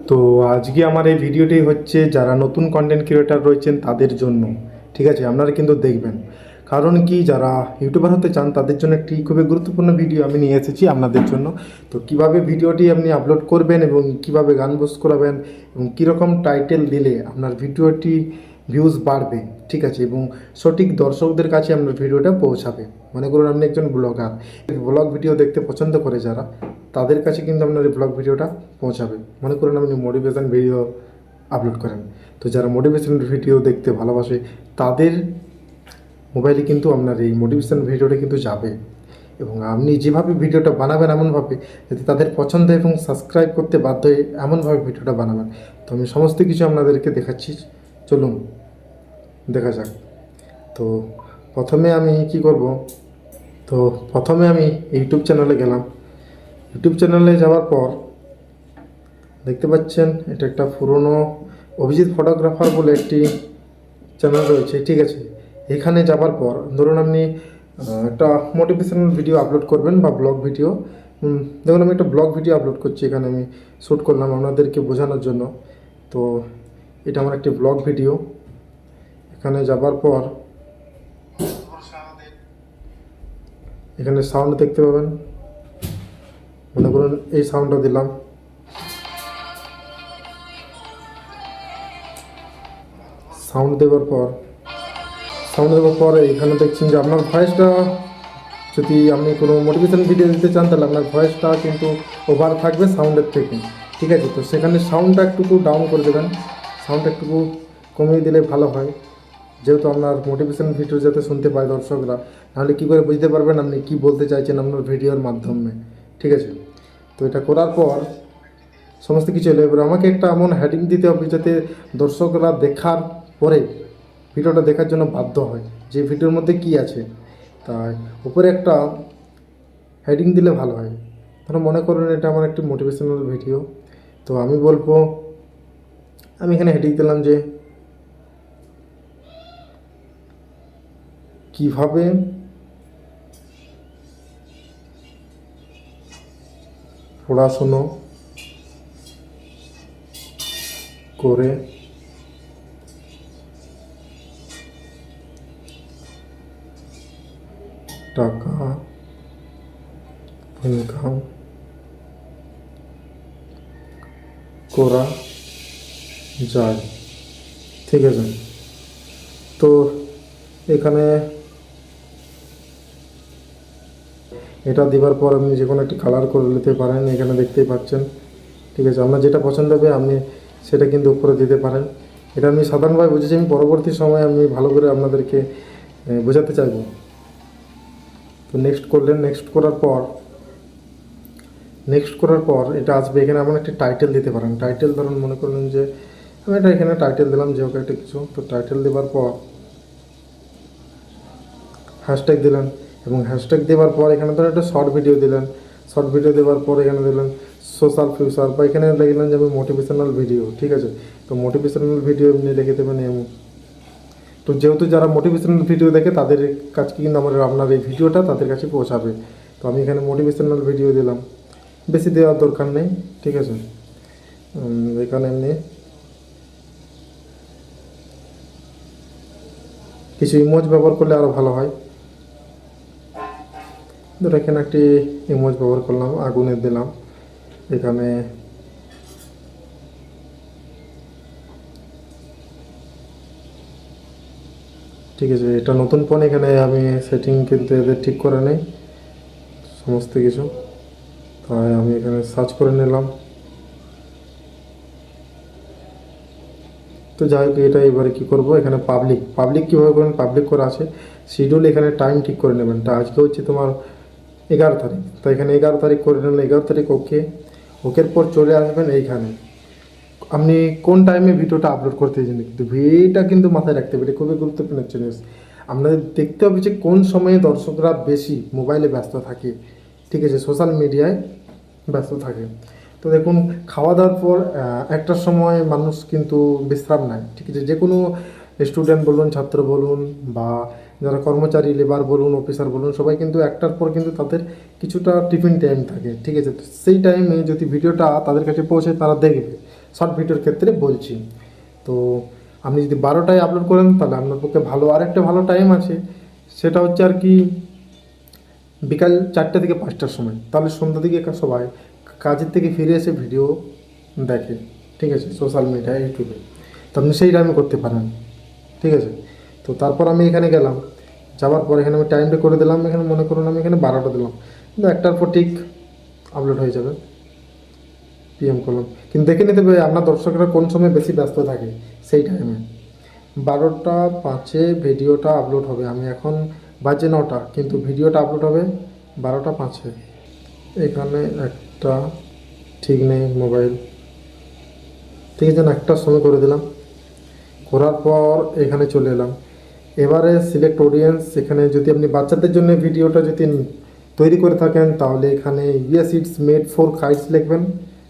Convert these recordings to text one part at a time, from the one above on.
তো আজকে আমার এই ভিডিওটি হচ্ছে যারা নতুন কন্টেন্ট ক্রিয়েটার রয়েছেন তাদের জন্য। ঠিক আছে, আপনারা কিন্তু দেখবেন, কারণ কি যারা ইউটিউবার হতে চান তাদের জন্য একটি খুবই গুরুত্বপূর্ণ ভিডিও আমি নিয়ে এসেছি আপনাদের জন্য। তো কিভাবে ভিডিওটি আপনি আপলোড করবেন এবং কিভাবে গান পোস্ট করাবেন এবং কীরকম টাইটেল দিলে আপনার ভিডিওটি ভিউজ বাড়বে, ঠিক আছে, এবং সঠিক দর্শকদের কাছে আপনার ভিডিওটা পৌঁছাবে। মনে করুন আপনি একজন ব্লগার, ব্লগ ভিডিও দেখতে পছন্দ করে যারা, তাদের কাছে কিন্তু আপনার এই ব্লগ ভিডিওটা পৌঁছাবে। মনে করুন আপনি মোটিভেশন ভিডিও আপলোড করেন, তো যারা মোটিভেশন ভিডিও দেখতে ভালোবাসে তাদের মোবাইলে কিন্তু আপনার এই মোটিভেশন ভিডিওটা কিন্তু যাবে, এবং আপনি যেভাবে ভিডিওটা বানাবেন এমনভাবে যাতে তাদের পছন্দ এবং সাবস্ক্রাইব করতে বাধ্য হয়ে এমনভাবে ভিডিওটা বানাবেন। তো আমি সমস্ত কিছু আপনাদেরকে দেখাচ্ছি, চলুন দেখা যাক। তো প্রথমে আমি কি করব, তো প্রথমে আমি ইউটিউব চ্যানেলে গেলাম। ইউটিউব চ্যানেলে যাওয়ার পর দেখতে পাচ্ছেন এটা একটা পুরনো অভিজিৎ ফটোগ্রাফার বলে একটি চ্যানেল রয়েছে, ঠিক আছে। এখানে যাবার পর ধরুন আপনি একটা মোটিভেশনাল ভিডিও আপলোড করবেন বা ব্লগ ভিডিও। দেখুন আমি একটা ব্লগ ভিডিও আপলোড করছি, এখানে আমি শ্যুট করলাম আপনাদেরকে বোঝানোর জন্য। তো এটা আমার একটি ব্লগ ভিডিও। এখানে যাবার পর এখানে সাউন্ড দেখতে পাবেন, মনে করুন এই সাউন্ডটা দিলাম। সাউন্ড দেওয়ার পর এখানে দেখছেন যে আপনার ভয়েসটা, যদি আপনি কোনো মোটিভেশন ভিডিও দিতে চান তাহলে আপনার ভয়েসটা কিন্তু ওভার থাকবে সাউন্ডের থেকে, ঠিক আছে। তো সেখানে সাউন্ডটা একটুকু ডাউন করে দেবেন, সাউন্ডটা একটুকু কমিয়ে দিলে ভালো হয়, যেহেতু আপনার মোটিভেশন ভিডিও যাতে শুনতে পায় দর্শকরা, নাহলে কী করে বুঝতে পারবেন আপনি কী বলতে চাইছেন আপনার ভিডিওর মাধ্যমে, ঠিক আছে। তো এটা করার পর সমস্ত কিছু এলো। এবার আমাকে একটা এমন হেডিং দিতে হবে যাতে দর্শকরা দেখার পরে ভিডিওটা দেখার জন্য বাধ্য হয় যে ভিডিওর মধ্যে কী আছে। তাই উপরে একটা হেডিং দিলে ভালো হয়। ধরো মনে করুন এটা আমার একটি মোটিভেশনাল ভিডিও, তো আমি বলবো, আমি এখানে হেডিং দিলাম যে কিভাবে পড়াশুনো করে টাকা ইনকাম করা যায়, ঠিক আছে। তো এখানে এটা দেওয়ার পর আপনি যে কোনো একটি কালার করে নিতে পারেন, এখানে দেখতেই পাচ্ছেন, ঠিক আছে। আপনার যেটা পছন্দ হবে আপনি সেটা কিন্তু উপরে দিতে পারেন। এটা আমি সাধারণভাবে বুঝেছি, আমি পরবর্তী সময়ে আমি ভালো করে আপনাদেরকে বোঝাতে চাইব। তো নেক্সট করলেন, নেক্সট করার পর এটা আসবে, এখানে এমন একটি টাইটেল দিতে পারেন। টাইটেল ধরুন মনে করলেন যে আমি এটা এখানে টাইটেল দিলাম যে ওকে একটা কিছু। তো টাইটেল দেওয়ার পর হ্যাশট্যাগ দিলেন, এবং হ্যাশট্যাগ দেওয়ার পর এখানে ধরুন একটা শর্ট ভিডিও দিলেন। শর্ট ভিডিও দেওয়ার পর এখানে দিলেন সোশ্যাল ফিউচার, বা এখানে লিখলেন যে আমি মোটিভেশনাল ভিডিও, ঠিক আছে। তো মোটিভেশনাল ভিডিও এমনি লিখে দেবেন এমন। তো যেহেতু যারা মোটিভেশনাল ভিডিও দেখে তাদের কাছে কিন্তু আপনার এই ভিডিওটা তাদের কাছে পৌঁছাবে। তো আমি এখানে মোটিভেশনাল ভিডিও দিলাম, বেশি দেওয়ার দরকার নেই, ঠিক আছে। এখানে এমনি কিছু ইমোজ ব্যবহার করলে আরও ভালো হয়। ধর এখানে একটি ইমোজ ব্যবহার করলাম, আগুনের দিলাম এখানে। ঠিক আছে, এটা নতুন ফোন, এখানে আমি সেটিং কিন্তু এদের ঠিক করে নেই সমস্ত কিছু। তাই আমি এখানে সার্চ করে নিলাম। তো যাই হোক, এটা এবারে কী করবো, এখানে পাবলিক কীভাবে করবেন, পাবলিক করা আছে। শিডিউল এখানে টাইম ঠিক করে নেবেন। তা আজকে হচ্ছে তোমার 11 তারিখ, তো এখানে 11 তারিখ করে নিলেন। 11 তারিখ ওকের পর চলে আসবেন এইখানে আপনি কোন টাইমে ভিডিওটা আপলোড করতে চান। কিন্তু ভিডিওটা কিন্তু মাথায় রাখতে হবে, এটা খুবই গুরুত্বপূর্ণ জিনিস। আপনাদের দেখতে হবে যে কোন সময়ে দর্শকরা বেশি মোবাইলে ব্যস্ত থাকে, ঠিক আছে, সোশ্যাল মিডিয়ায় ব্যস্ত থাকে। তো দেখুন, খাওয়া দাওয়ার পর একটার সময় মানুষ কিন্তু বিশ্রাম নেয়, ঠিক আছে। যে কোনো স্টুডেন্ট বলুন, ছাত্র বলুন, বা যারা কর্মচারী লেবার বলুন, অফিসার বলুন, সবাই কিন্তু একটার পর কিন্তু তাদের কিছুটা টিফিন টাইম থাকে, ঠিক আছে? তো সেই টাইমে যদি ভিডিওটা তাদের কাছে পৌঁছে তারা দেখবে, শর্ট ভিডিওর ক্ষেত্রে বলছি। তো আপনি যদি 12টায় আপলোড করেন তাহলে আপনার পক্ষে ভালো। আরেকটা ভালো টাইম আছে, সেটা হচ্ছে আর কি বিকাল 4টে থেকে 5টার সময়, তাহলে সন্ধ্যা দিকে সবাই কাজের থেকে ফিরে এসে ভিডিও দেখে, ঠিক আছে, সোশ্যাল মিডিয়ায়, ইউটিউবে। তো আপনি সেই টাইমে করতে পারেন, ঠিক আছে? তো তারপর আমি এখানে গেলাম, যাওয়ার পর এখানে আমি টাইমটা করে দিলাম, এখানে মনে করুন আমি এখানে 12টা দিলাম, কিন্তু 1টার পর ঠিক আপলোড হয়ে যাবে, পিএম করলাম। কিন্তু দেখে নিতে হবে আপনার দর্শকরা কোন সময় বেশি ব্যস্ত থাকে, সেই টাইমে 12টা 5-এ ভিডিওটা আপলোড হবে। আমি এখন বাজে 9টা, কিন্তু ভিডিওটা আপলোড হবে 12টা 5-এ। এখানে একটা ঠিক নেই মোবাইল, ঠিক আছে, না, 1টার সময় করে দিলাম। করার পর এখানে চলে এলাম। এবারে সিলেক্ট অডিয়েন্স, এখানে যদি আপনি বাচ্চাদের জন্য ভিডিওটা যদি তৈরি করে থাকেন তাহলে এখানে yes it's made for kites লিখবেন,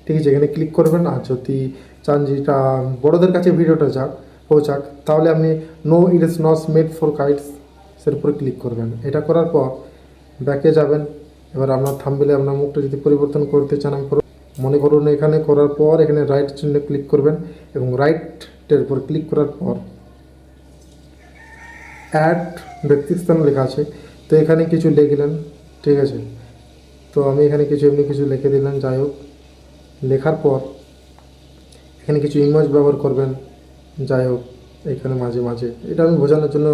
ঠিক আছে, এখানে ক্লিক করবেন। আর যদি চান যেটা বড়োদের কাছে ভিডিওটা পৌঁছাক তাহলে আপনি no it's not made for kites এর উপরে ক্লিক করবেন। এটা করার পর ব্যাকে যাবেন। এবার আপনার থাম্বনেলে আপনার মুখটা যদি পরিবর্তন করতে চান, আমি মনে করুন এখানে করার পর এখানে রাইট চিহ্নে ক্লিক করবেন এবং রাইটের উপর ক্লিক করার পর অ্যাড ব্যক্তিস্থান লেখা আছে, তো এখানে কিছু লিখলেন, ঠিক আছে? তো আমি এখানে কিছু এমনি কিছু লিখে দিলাম। যাই হোক, লেখার পর এখানে কিছু ইমেজ ব্যবহার করবেন। যাই হোক, এখানে মাঝে মাঝে এটা আমি বোঝানোর জন্য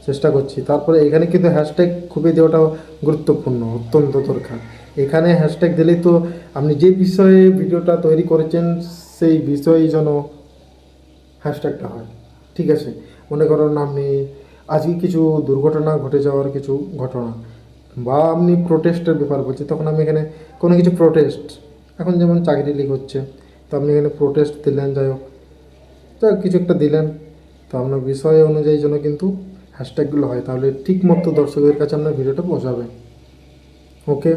চেষ্টা করছি। তারপরে এখানে কিন্তু হ্যাশট্যাগ খুবই দেওয়াটা গুরুত্বপূর্ণ, অত্যন্ত দরকার। এখানে হ্যাশট্যাগ দিলেই তো আপনি যে বিষয়ে ভিডিওটা তৈরি করেছেন সেই বিষয়েই যেন হ্যাশট্যাগটা হয়, ঠিক আছে? মনে করুন আপনি আজকে কিছু দুর্ঘটনা ঘটে যাওয়ার কিছু ঘটনা, বা আপনি প্রোটেস্টের ব্যাপার বলছি, তখন আমি এখানে কোনো কিছু প্রোটেস্ট, এখন যেমন চাকরি লিক হচ্ছে, তো আপনি এখানে প্রোটেস্ট দিলেন। যাই হোক, তো কিছু একটা দিলেন, তো আপনার বিষয় অনুযায়ী যেন কিন্তু হ্যাশট্যাগুলো হয়, তাহলে ঠিক মতো দর্শকের কাছে আপনার ভিডিওটা পৌঁছাবে। ওকে,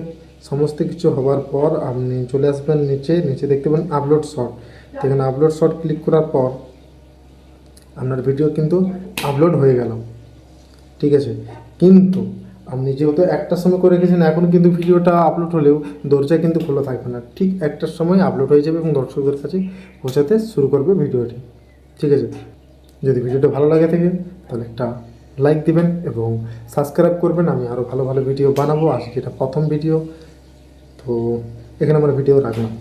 সমস্ত কিছু হওয়ার পর আপনি চলে আসবেন নিচে, নিচে দেখতে পাবেন আপলোড শর্ট। তো এখানে আপলোড শর্ট ক্লিক করার পর আপনার ভিডিও কিন্তু আপলোড হয়ে গেল, ঠিক আছে? কিন্তু আপনি যেহেতু 1টার সময় করে রেখেছেন, এখন কিন্তু ভিডিওটা আপলোড হলেও দরজা কিন্তু খোলা থাকবে না, ঠিক 1টার সময় আপলোড হয়ে যাবে এবং দর্শকদের কাছে পৌঁছাতে শুরু করবে ভিডিওটি, ঠিক আছে? যদি ভিডিওটা ভালো লাগে থাকে তাহলে একটা লাইক দিবেন এবং সাবস্ক্রাইব করবেন। আমি আরও ভালো ভালো ভিডিও বানাবো, আজকে এটা প্রথম ভিডিও, তো এখানে আমার ভিডিও রাখলাম।